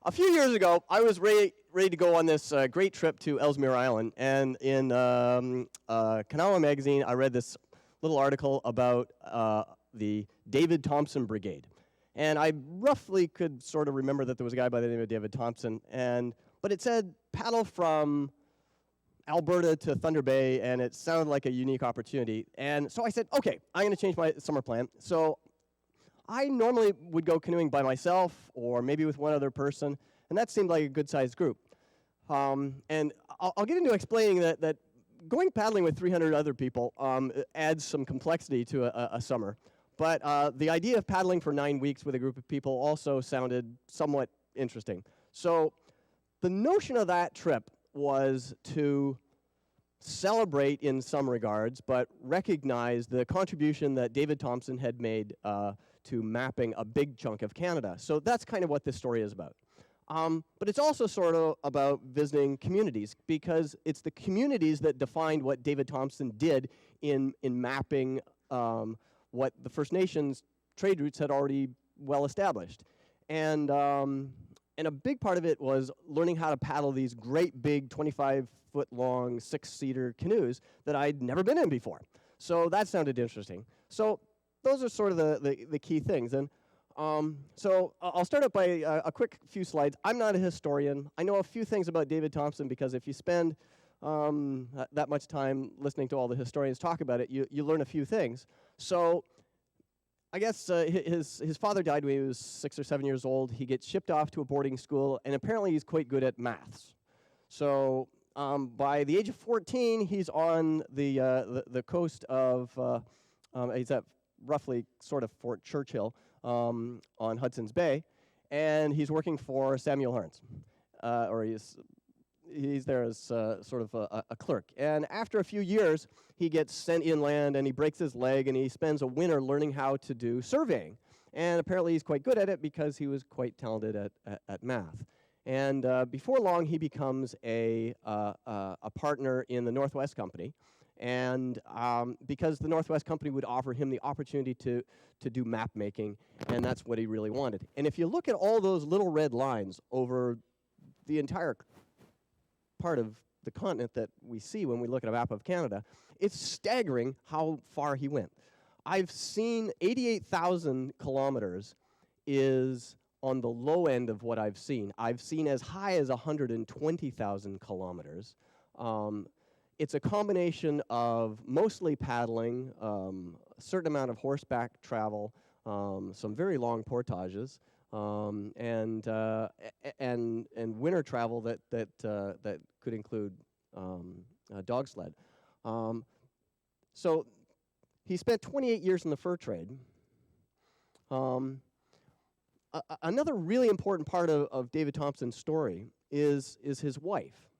A few years ago, I was ready to go on this great trip to Ellesmere Island, and in Kanawha magazine, I read this little article about the David Thompson Brigade. And I roughly could sort of remember that there was a guy by the name of David Thompson, but it said paddle from Alberta to Thunder Bay, and it sounded like a unique opportunity. And so I said, okay, I'm going to change my summer plan. So I normally would go canoeing by myself or maybe with one other person, and that seemed like a good-sized group. And I'll get into explaining that going paddling with 300 other people adds some complexity to a summer. But the idea of paddling for 9 weeks with a group of people also sounded somewhat interesting. So the notion of that trip was to celebrate in some regards, but recognize the contribution that David Thompson had made to mapping a big chunk of Canada. So that's kind of what this story is about. But it's also sort of about visiting communities, because it's the communities that defined what David Thompson did in mapping what the First Nations trade routes had already well established. And a big part of it was learning how to paddle these great big 25-foot-long, 6-seater canoes that I'd never been in before. So that sounded interesting. So those are sort of the key things. And so I'll start out by a quick few slides. I'm not a historian. I know a few things about David Thompson, because if you spend that much time listening to all the historians talk about it, you learn a few things. So I guess his father died when he was 6 or 7 years old. He gets shipped off to a boarding school, and apparently he's quite good at maths. So by the age of 14, he's on the coast of, he's at roughly sort of Fort Churchill on Hudson's Bay, and he's working for Samuel Hearns, or he's there as sort of a clerk. And after a few years, he gets sent inland, and he breaks his leg, and he spends a winter learning how to do surveying. And apparently he's quite good at it, because he was quite talented at math. And before long, he becomes a partner in the Northwest Company. And because the Northwest Company would offer him the opportunity to do map making, and that's what he really wanted. And if you look at all those little red lines over the entire part of the continent that we see when we look at a map of Canada, it's staggering how far he went. I've seen 88,000 kilometers is on the low end of what I've seen. I've seen as high as 120,000 kilometers. It's a combination of mostly paddling, a certain amount of horseback travel, some very long portages, and winter travel that could include dog sled. So he spent 28 years in the fur trade. Another really important part of David Thompson's story is his wife,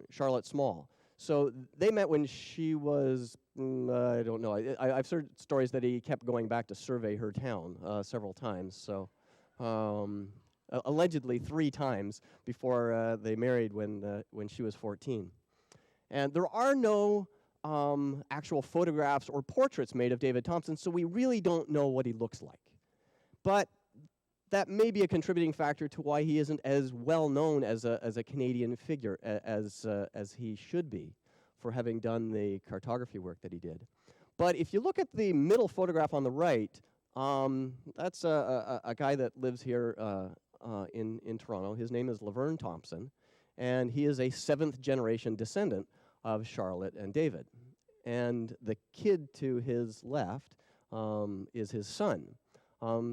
Charlotte Small. So they met when she was, I don't know, I've heard stories that he kept going back to survey her town several times. So allegedly 3 times before they married when she was 14. And there are no actual photographs or portraits made of David Thompson, so we really don't know what he looks like. But that may be a contributing factor to why he isn't as well known as a Canadian figure as he should be for having done the cartography work that he did. But if you look at the middle photograph on the right, that's a guy that lives here in Toronto. His name is Laverne Thompson, and he is a 7th-generation descendant of Charlotte and David. And the kid to his left is his son.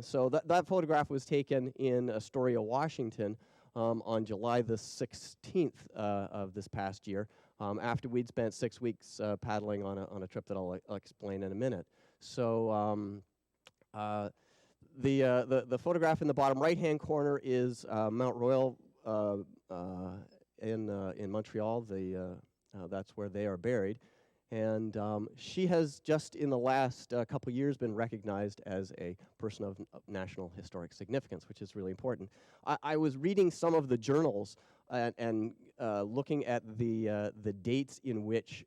So that photograph was taken in Astoria, Washington on July the 16th of this past year, after we'd spent 6 weeks paddling on a trip that I'll explain in a minute. So the photograph in the bottom right-hand corner is Mount Royal in Montreal. That's where they are buried. And she has just in the last couple years been recognized as a person of national historic significance, which is really important. I was reading some of the journals and looking at the dates in which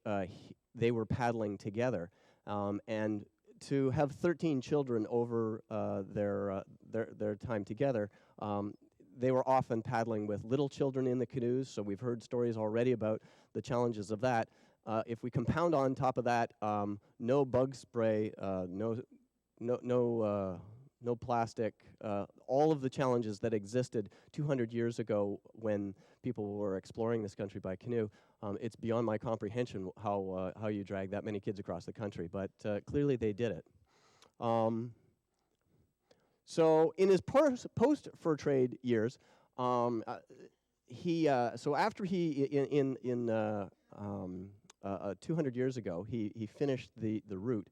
they were paddling together, and to have 13 children over their time together. they were often paddling with little children in the canoes, so we've heard stories already about the challenges of that. If we compound on top of that, no bug spray, no plastic, all of the challenges that existed 200 years ago when people were exploring this country by canoe, it's beyond my comprehension how you drag that many kids across the country, but clearly they did it. So in his post-fur trade years, so after he 200 years ago, he finished the route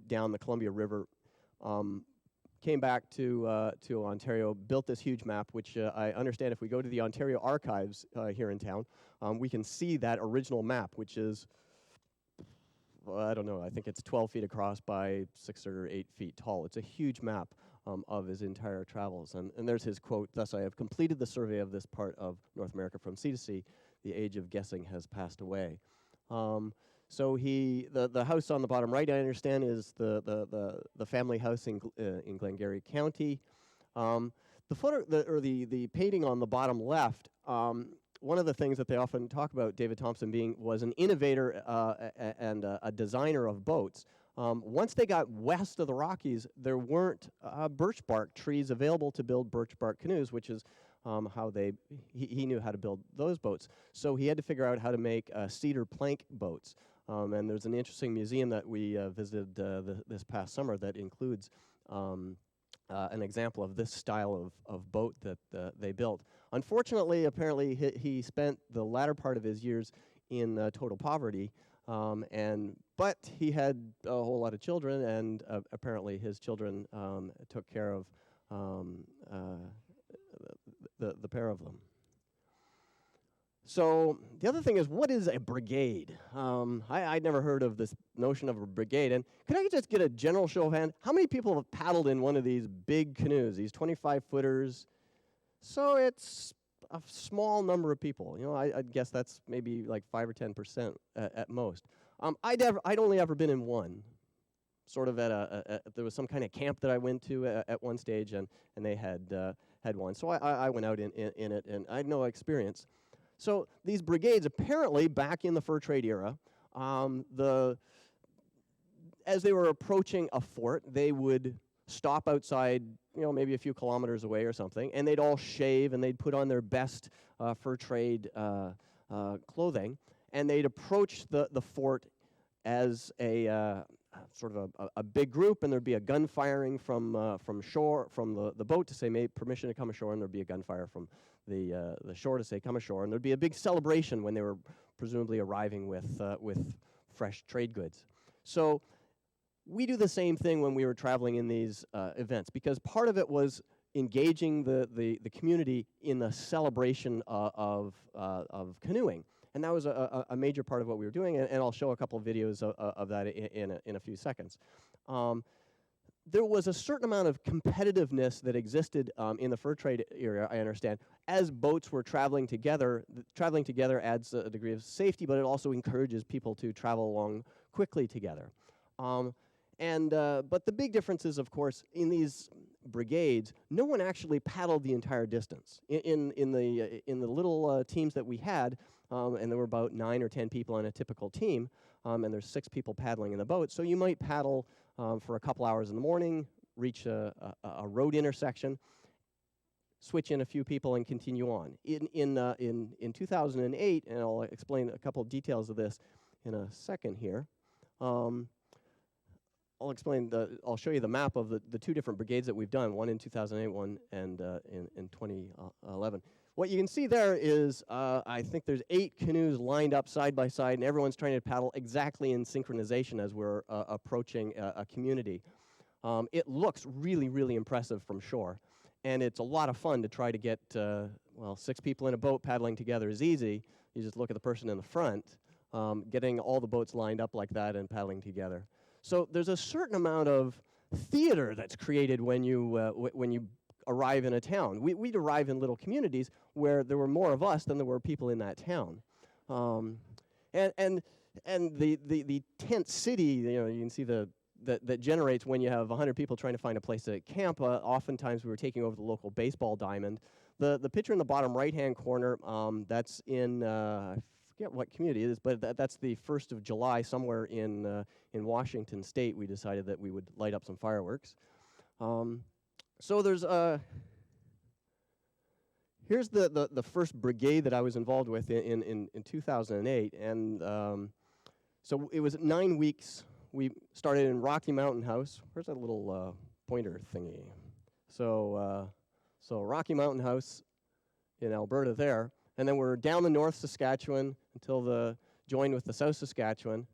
down the Columbia River, came back to Ontario, built this huge map, which I understand if we go to the Ontario Archives here in town, we can see that original map, which is, well, I don't know, I think it's 12 feet across by 6 or 8 feet tall. It's a huge map of his entire travels. And there's his quote, "Thus I have completed the survey of this part of North America from sea to sea. The age of guessing has passed away." So the house on the bottom right, I understand, is the family house in Glengarry County. The painting on the bottom left, one of the things that they often talk about David Thompson was an innovator and a designer of boats. Once they got west of the Rockies, there weren't birch bark trees available to build birch bark canoes, which is how he knew how to build those boats. So he had to figure out how to make cedar plank boats. And there's an interesting museum that we visited this past summer that includes an example of this style of boat that they built. Unfortunately, apparently, he spent the latter part of his years in total poverty, but he had a whole lot of children, and apparently his children took care of the pair of them. So the other thing is, what is a brigade? I'd never heard of this notion of a brigade. And could I just get a general show of hands? How many people have paddled in one of these big canoes, these 25-footers? So it's a small number of people. You know, I'd guess that's maybe like 5 or 10% at most. I'd only ever been in one. Sort of there was some kind of camp that I went to at one stage, and they had one. So I went out in it, and I had no experience. So these brigades, apparently back in the fur trade era, as they were approaching a fort, they would stop outside, you know, maybe a few kilometers away or something, and they'd all shave and they'd put on their best fur trade clothing, and they'd approach the fort as a sort of a big group, and there'd be a gun firing from shore, from the boat to say permission to come ashore, and there'd be a gunfire from the shore to say come ashore, and there'd be a big celebration when they were presumably arriving with fresh trade goods. So we do the same thing when we were traveling in these events, because part of it was engaging the community in the celebration of canoeing. And that was a major part of what we were doing, and I'll show a couple of videos of that in a few seconds. There was a certain amount of competitiveness that existed in the fur trade area, I understand. As boats were traveling together adds a degree of safety, but it also encourages people to travel along quickly together. But the big difference is, of course, in these brigades, no one actually paddled the entire distance. In the little teams that we had, and there were about 9 or 10 people on a typical team, and there's 6 people paddling in the boat. So you might paddle for a couple hours in the morning, reach a road intersection, switch in a few people, and continue on. In 2008, and I'll explain a couple of details of this in a second here. I'll show you the map of the 2 different brigades that we've done, one in 2008, one and in 2011. What you can see there is, I think there's 8 canoes lined up side by side, and everyone's trying to paddle exactly in synchronization as we're approaching a community. It looks really, really impressive from shore, and it's a lot of fun to try to get, 6 people in a boat paddling together is easy. You just look at the person in the front, getting all the boats lined up like that and paddling together. So there's a certain amount of theater that's created when you arrive in a town. We'd arrive in little communities where there were more of us than there were people in that town. And the tent city, you know, you can see the that generates when you have 100 people trying to find a place to camp. Oftentimes we were taking over the local baseball diamond. The picture in the bottom right-hand corner, that's in, I forget what community it is, but that's the 1st of July somewhere in Washington State. We decided that we would light up some fireworks. So there's, here's the first brigade that I was involved with in 2008. And so it was 9 weeks. We started in Rocky Mountain House. Where's that little pointer thingy? So Rocky Mountain House in Alberta there. And then we're down the North Saskatchewan until joined with the South Saskatchewan.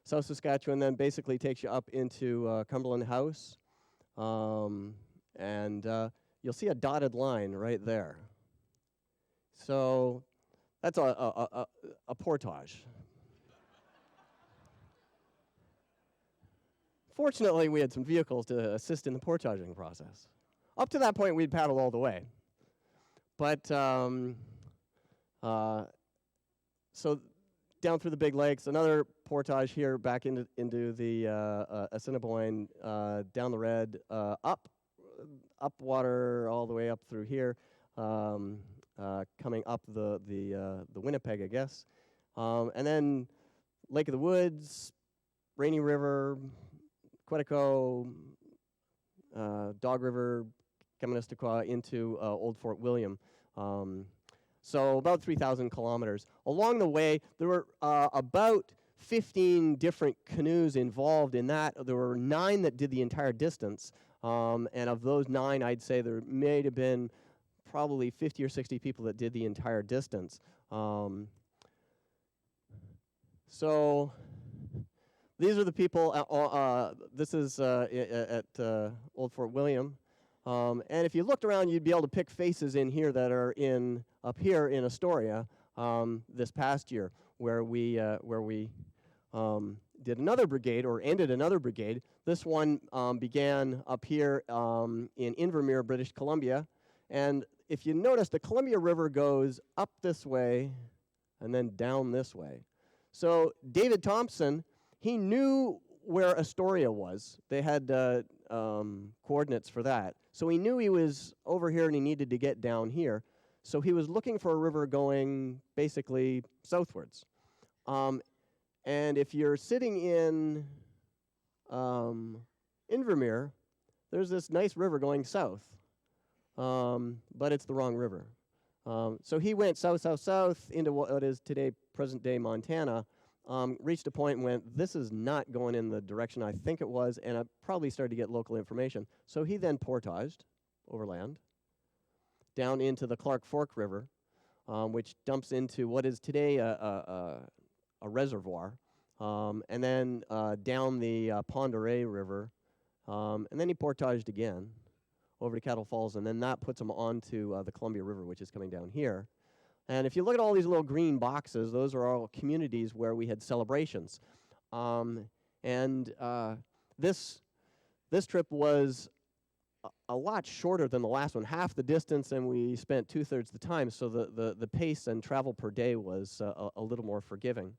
South Saskatchewan then basically takes you up into Cumberland House. And you'll see a dotted line right there. So that's a portage. Fortunately, we had some vehicles to assist in the portaging process. Up to that point, we'd paddled all the way. But so down through the Big Lakes, another portage here back into the Assiniboine, down the Red, up water all the way up through here, coming up the Winnipeg, I guess, and then Lake of the Woods, Rainy River, Quetico, Dog River, Kaministiquia into Old Fort William. So about 3,000 kilometers. Along the way, there were about 15 different canoes involved in that. There were 9 that did the entire distance. And of those 9, I'd say there may have been probably 50 or 60 people that did the entire distance. So these are the people. This is at Old Fort William. And if you looked around, you'd be able to pick faces in here that are up here in Astoria this past year, where we did another brigade or ended another brigade. This one began up here in Invermere, British Columbia. And if you notice, the Columbia River goes up this way and then down this way. So David Thompson, he knew where Astoria was. They had coordinates for that. So he knew he was over here and he needed to get down here. So he was looking for a river going basically southwards. And if you're sitting in Invermere, there's this nice river going south, but it's the wrong river. So he went south, south, south into what is today present-day Montana, reached a point and went, this is not going in the direction I think it was, and I probably started to get local information. So he then portaged overland down into the Clark Fork River, which dumps into what is today a reservoir, and then down the Pend Oreille River, and then he portaged again over to Cattle Falls, and then that puts him onto the Columbia River, which is coming down here. And if you look at all these little green boxes, those are all communities where we had celebrations. This trip was a lot shorter than the last one, half the distance, and we spent 2/3 the time, so the pace and travel per day was a little more forgiving.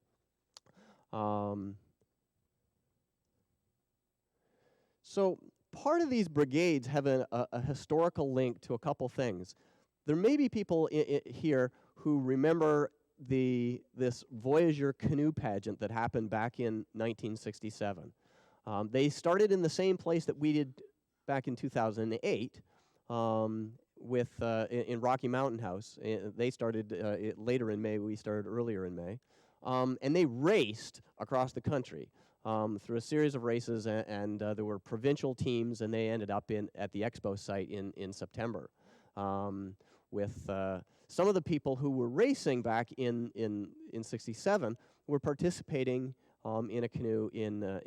So part of these brigades have a historical link to a couple things. There may be people here who remember this Voyageur canoe pageant that happened back in 1967. They started in the same place that we did back in 2008 in Rocky Mountain House. They started later in May. We started earlier in May. And they raced across the country through a series of races, and there were provincial teams, and they ended up at the expo site in September with some of the people who were racing back in 67 were participating in a canoe in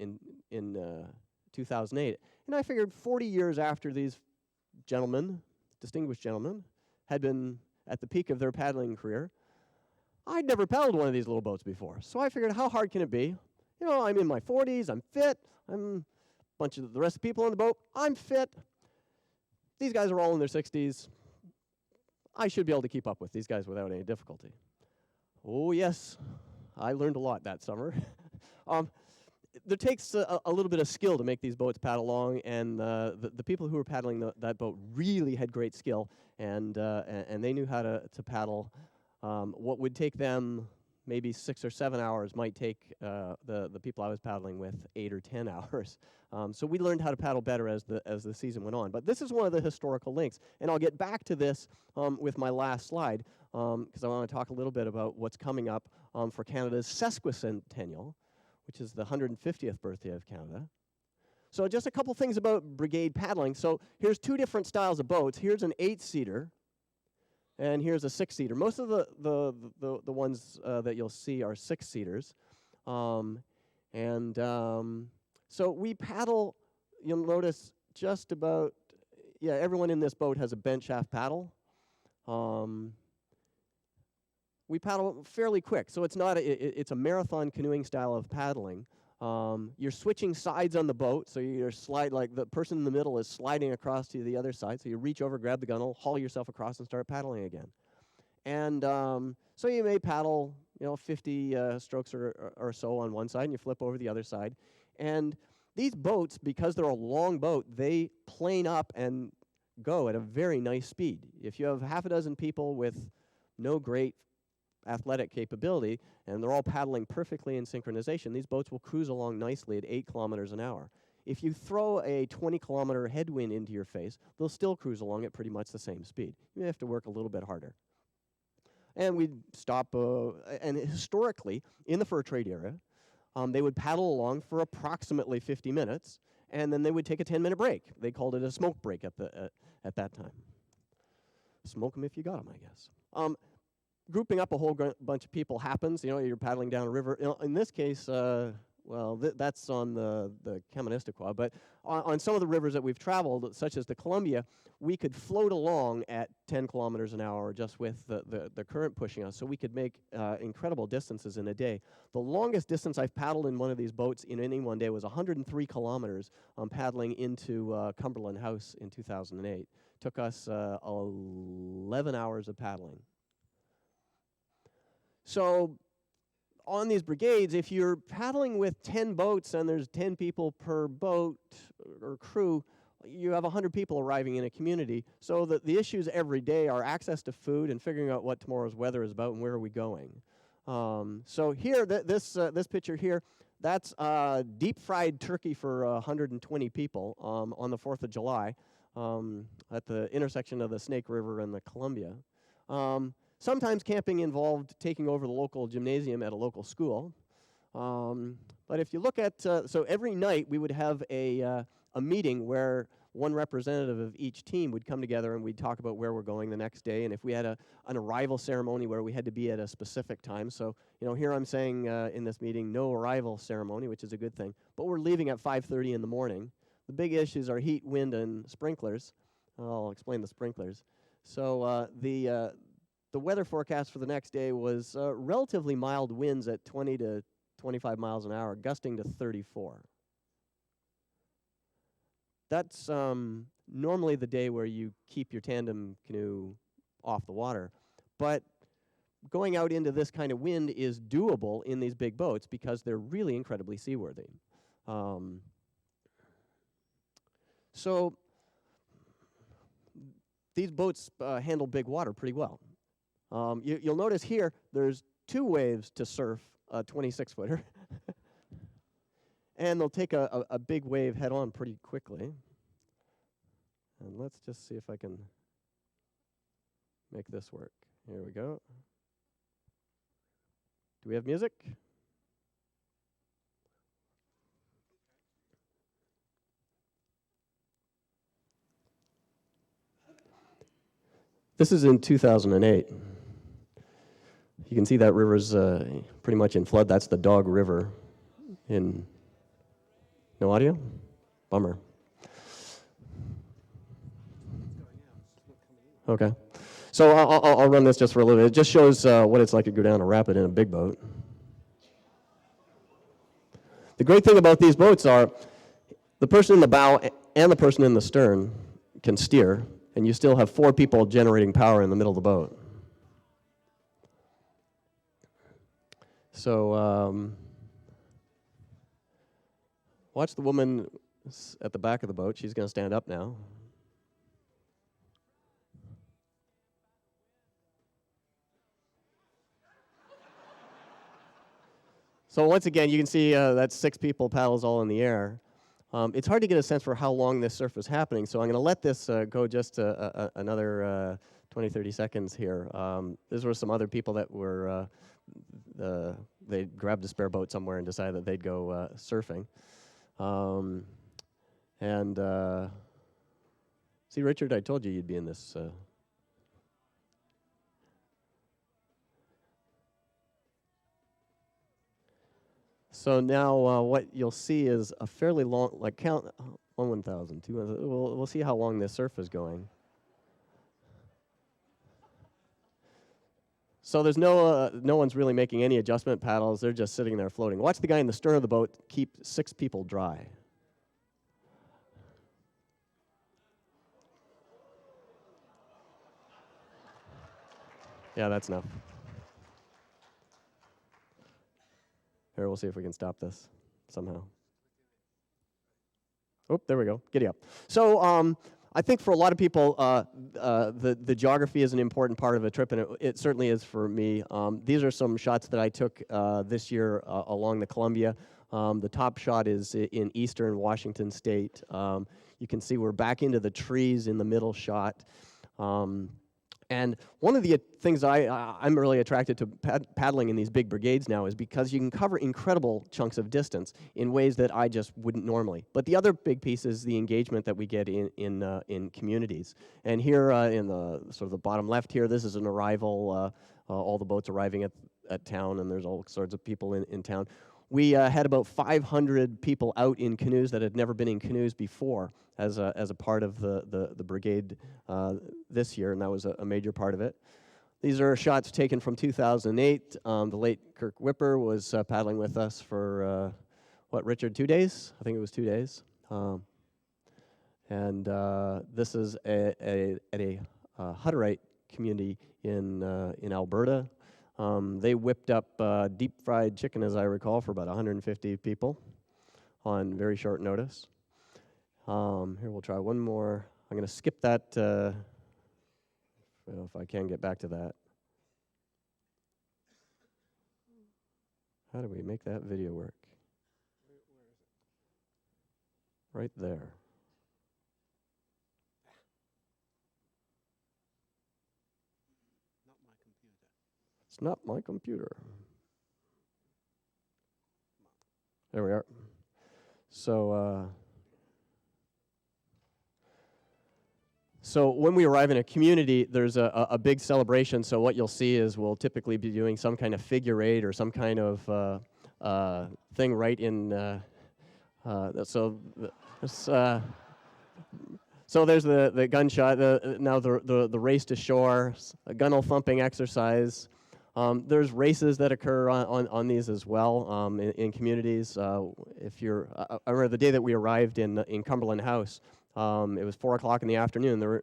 2008. And I figured 40 years after these gentlemen, distinguished gentlemen, had been at the peak of their paddling career, I'd never paddled one of these little boats before. So I figured, how hard can it be? You know, I'm in my 40s, I'm fit, I'm a bunch of the rest of the people on the boat, I'm fit. These guys are all in their 60s. I should be able to keep up with these guys without any difficulty. Oh yes, I learned a lot that summer. there takes a little bit of skill to make these boats paddle along, and the people who were paddling that boat really had great skill, and they knew how to paddle. What would take them maybe 6 or 7 hours might take the people I was paddling with 8 or 10 hours. So we learned how to paddle better as the season went on. But this is one of the historical links, and I'll get back to this with my last slide, because I want to talk a little bit about what's coming up for Canada's Sesquicentennial, which is the 150th birthday of Canada. So just a couple things about Brigade paddling. So here's two different styles of boats. Here's an 8-seater, and here's a 6-seater. Most of the ones that you'll see are 6-seaters. So we paddle, you'll notice just about, everyone in this boat has a bent shaft paddle. We paddle fairly quick, so it's not it's a marathon canoeing style of paddling. You're switching sides on the boat, so you're like the person in the middle is sliding across to the other side, so you reach over, grab the gunnel, haul yourself across, and start paddling again. And so you may paddle, 50 strokes or so on one side, and you flip over the other side. And these boats, because they're a long boat, they plane up and go at a very nice speed. If you have half a dozen people with no great athletic capability, and they're all paddling perfectly in synchronization, these boats will cruise along nicely at 8 kilometers an hour. If you throw a 20-kilometer headwind into your face, they'll still cruise along at pretty much the same speed. You have to work a little bit harder. And we'd stop, and historically, in the fur trade era, they would paddle along for approximately 50 minutes, and then they would take a 10-minute break. They called it a smoke break at that time. Smoke them if you got them, I guess. Grouping up a whole bunch of people happens. You're paddling down a river. In this case, that's on the Kaministiquia, but on some of the rivers that we've traveled, such as the Columbia, we could float along at 10 kilometers an hour just with the current pushing us, so we could make incredible distances in a day. The longest distance I've paddled in one of these boats in any one day was 103 kilometers paddling into Cumberland House in 2008. Took us 11 hours of paddling. So on these brigades, if you're paddling with 10 boats and there's 10 people per boat or crew, you have 100 people arriving in a community. So the issues every day are access to food and figuring out what tomorrow's weather is about and where are we going. So here, this picture here, that's deep fried turkey for 120 people on the 4th of July at the intersection of the Snake River and the Columbia. Sometimes camping involved taking over the local gymnasium at a local school. But if you look at, so every night we would have a meeting where one representative of each team would come together and we'd talk about where we're going the next day. And if we had an arrival ceremony where we had to be at a specific time. So, here I'm saying in this meeting, no arrival ceremony, which is a good thing. But we're leaving at 5:30 in the morning. The big issues are heat, wind, and sprinklers. I'll explain the sprinklers. So the weather forecast for the next day was relatively mild winds at 20 to 25 miles an hour, gusting to 34. That's normally the day where you keep your tandem canoe off the water. But going out into this kind of wind is doable in these big boats because they're really incredibly seaworthy. So these boats handle big water pretty well. You'll notice here, there's 2 waves to surf a 26-footer. And they'll take a big wave head on pretty quickly. And let's just see if I can make this work. Here we go. Do we have music? This is in 2008. You can see that river's pretty much in flood. That's the Dog River in... No audio? Bummer. Okay. So I'll run this just for a little bit. It just shows what it's like to go down a rapid in a big boat. The great thing about these boats are the person in the bow and the person in the stern can steer, and you still have 4 people generating power in the middle of the boat. So Watch the woman at the back of the boat. She's going to stand up now. So once again, you can see that's 6 people, paddles all in the air. It's hard to get a sense for how long this surf is happening, so I'm going to let this go just another 20, 30 seconds here. These were some other people that were, they grabbed a spare boat somewhere and decided that they'd go surfing. See, Richard, I told you you'd be in this. So now what you'll see is a fairly long, like count 1,000, 2,000. We'll see how long this surf is going. So there's no one's really making any adjustment paddles. They're just sitting there floating. Watch the guy in the stern of the boat keep 6 people dry. Yeah, that's enough. Here, we'll see if we can stop this somehow. Oh, there we go. Giddy up. So I think for a lot of people, the geography is an important part of a trip, and it certainly is for me. These are some shots that I took this year along the Columbia. The top shot is in eastern Washington State. You can see we're back into the trees in the middle shot. And one of the things I'm really attracted to paddling in these big brigades now is because you can cover incredible chunks of distance in ways that I just wouldn't normally. But the other big piece is the engagement that we get in communities. And here in the sort of the bottom left here, this is an arrival, all the boats arriving at town, and there's all sorts of people in town. We had about 500 people out in canoes that had never been in canoes before as a part of the brigade this year, and that was a major part of it. These are shots taken from 2008. The late Kirk Whipper was paddling with us for, what, Richard, 2 days? I think it was 2 days. This is at a Hutterite community in Alberta. They whipped up deep-fried chicken, as I recall, for about 150 people on very short notice. Here, we'll try one more. I'm going to skip that, if I can get back to that. How do we make that video work? Where is it? Right there. Not my computer. It's not my computer. There we are. So when we arrive in a community, there's a big celebration. So what you'll see is we'll typically be doing some kind of figure eight or some kind of thing right in. So there's the gunshot. Now the race to shore, a gunnel thumping exercise. There's races that occur on these as well in communities. I remember the day that we arrived in Cumberland House. It was 4 o'clock in the afternoon. They were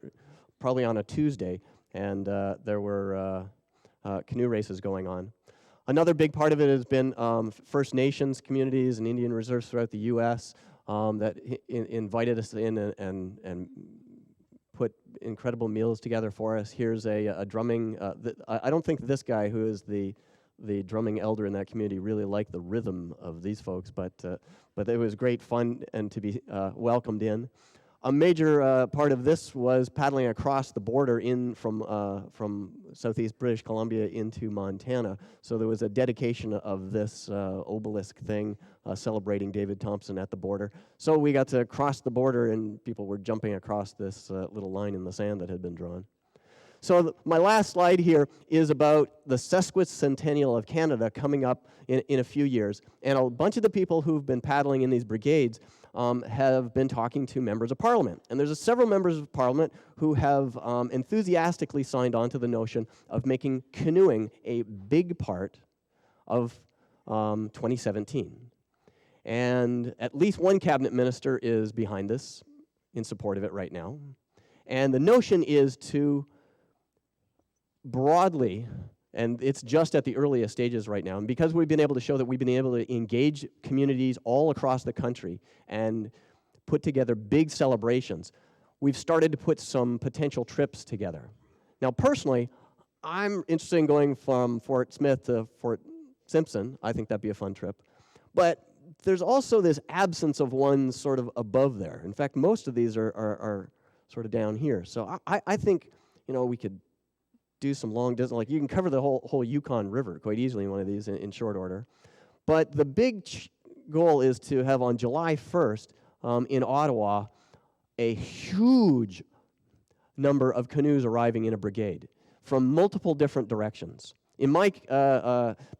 probably on a Tuesday, and there were canoe races going on. Another big part of it has been First Nations communities and Indian reserves throughout the U.S. That invited us in and put incredible meals together for us. Here's a drumming. I don't think this guy, who is the drumming elder in that community, really liked the rhythm of these folks, but it was great fun and to be welcomed in. A major part of this was paddling across the border from southeast British Columbia into Montana. So there was a dedication of this obelisk thing celebrating David Thompson at the border. So we got to cross the border, and people were jumping across this little line in the sand that had been drawn. So my last slide here is about the Sesquicentennial of Canada coming up in a few years. And a bunch of the people who've been paddling in these brigades have been talking to members of parliament. And there's several members of parliament who have enthusiastically signed on to the notion of making canoeing a big part of 2017. And at least one cabinet minister is behind this, in support of it right now. And the notion is to broadly And it's just at the earliest stages right now. And because we've been able to show that we've been able to engage communities all across the country and put together big celebrations, we've started to put some potential trips together. Now, personally, I'm interested in going from Fort Smith to Fort Simpson. I think that'd be a fun trip. But there's also this absence of one sort of above there. In fact, most of these are sort of down here. So I think, you know, we could do some long distance, like you can cover the whole Yukon River quite easily in one of these in short order. But the big goal is to have on July 1st in Ottawa a huge number of canoes arriving in a brigade from multiple different directions. In my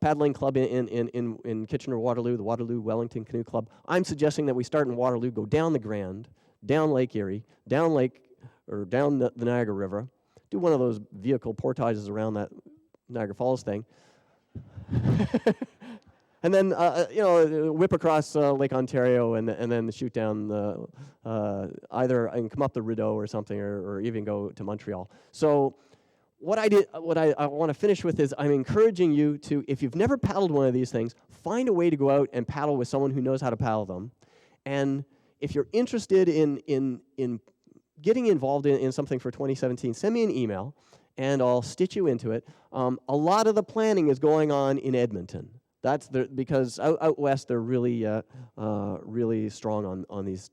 paddling club in Kitchener-Waterloo, the Waterloo-Wellington Canoe Club, I'm suggesting that we start in Waterloo, go down the Grand, down Lake Erie, down the Niagara River, do one of those vehicle portages around that Niagara Falls thing, and then you know, whip across Lake Ontario and then shoot down either and come up the Rideau or something, or even go to Montreal. So what I want to finish with is I'm encouraging you to, if you've never paddled one of these things, find a way to go out and paddle with someone who knows how to paddle them. And if you're interested in getting involved in something for 2017, send me an email, and I'll stitch you into it. A lot of the planning is going on in Edmonton. That's because out west they're really, really strong on these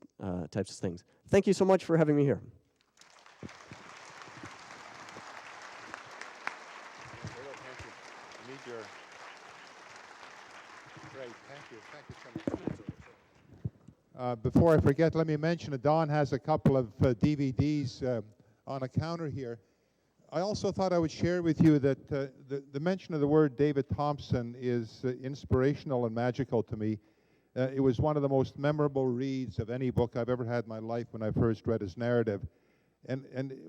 types of things. Thank you so much for having me here. Great, thank you so much. Before I forget, let me mention that Don has a couple of DVDs on a counter here. I also thought I would share with you that the mention of the word David Thompson is inspirational and magical to me. It was one of the most memorable reads of any book I've ever had in my life when I first read his narrative. And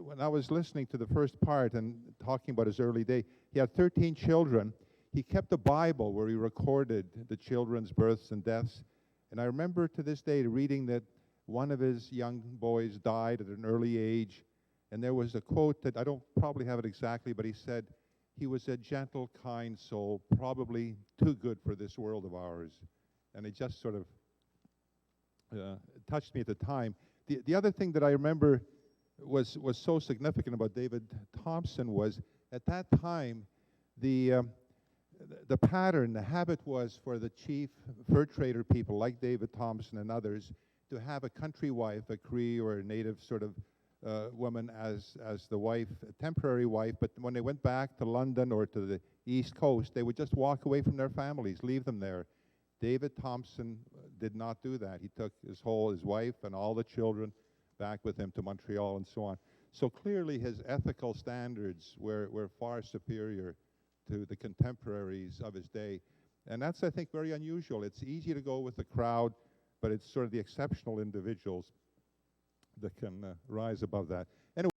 when I was listening to the first part and talking about his early day, he had 13 children. He kept a Bible where he recorded the children's births and deaths. And I remember to this day reading that one of his young boys died at an early age. And there was a quote that I don't probably have it exactly, but he said, he was a gentle, kind soul, probably too good for this world of ours. And it just sort of touched me at the time. The other thing that I remember was so significant about David Thompson was, at that time, the pattern, the habit was for the chief fur trader people like David Thompson and others to have a country wife, a Cree or a native sort of woman as the wife, a temporary wife, but when they went back to London or to the East Coast, they would just walk away from their families, leave them there. David Thompson did not do that. He took his wife and all the children back with him to Montreal and so on. So clearly his ethical standards were far superior to the contemporaries of his day. And that's, I think, very unusual. It's easy to go with the crowd, but it's sort of the exceptional individuals that can rise above that. Anyway.